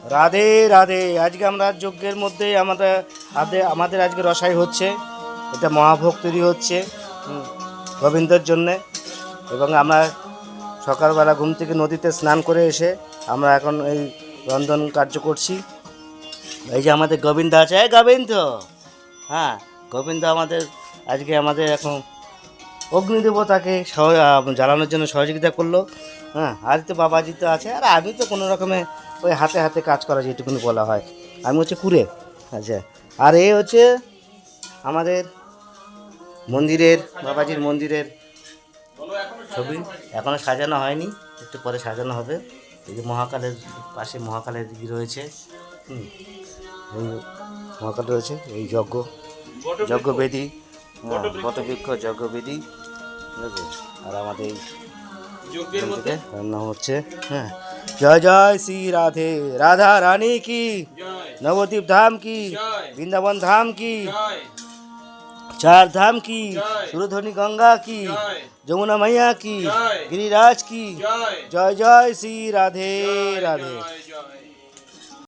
রাধে রাধে। আজকে আমরা যজ্ঞের মধ্যে আমাদের আজকে রসাই হচ্ছে, এটা মহাভোগ তৈরি হচ্ছে গোবিন্দর জন্যে। এবং আমরা সকালবেলা ঘুম থেকে নদীতে স্নান করে এসে আমরা এখন এই রন্ধন কার্য করছি। এই যে আমাদের গোবিন্দ আছে, এই গোবিন্দ, হ্যাঁ গোবিন্দ আমাদের এখন অগ্নিদেবতাকে জ্বালানোর জন্য সহযোগিতা করলো। হ্যাঁ, আর তো বাবাজি তো আছে, আর আমি তো কোনো রকমে ওই হাতে হাতে কাজ করা যেটুকুনি বলা হয়, আমি হচ্ছে কুড়ে। আচ্ছা, আর এই হচ্ছে আমাদের মন্দিরের, বাবাজির মন্দিরের ছবি। এখনও সাজানো হয়নি, একটু পরে সাজানো হবে। এই যে মহাকালের পাশে মহাকালের দিকে রয়েছে, এই মহাকাল রয়েছে, এই যজ্ঞবেদী, বটবৃক্ষ যজ্ঞবেদী, ঠিক আছে। আর আমাদের এই রান্না হচ্ছে। হ্যাঁ, জয় জয় শ্রী রাধে, রাধা রানী কি, নবদ্বীপ ধাম কি, বৃন্দাবন ধাম কি, चार धाम की, सुरधनी गंगा की, যমুনা मैया की, गिरिराज की, जय जय श्री राधे राधे।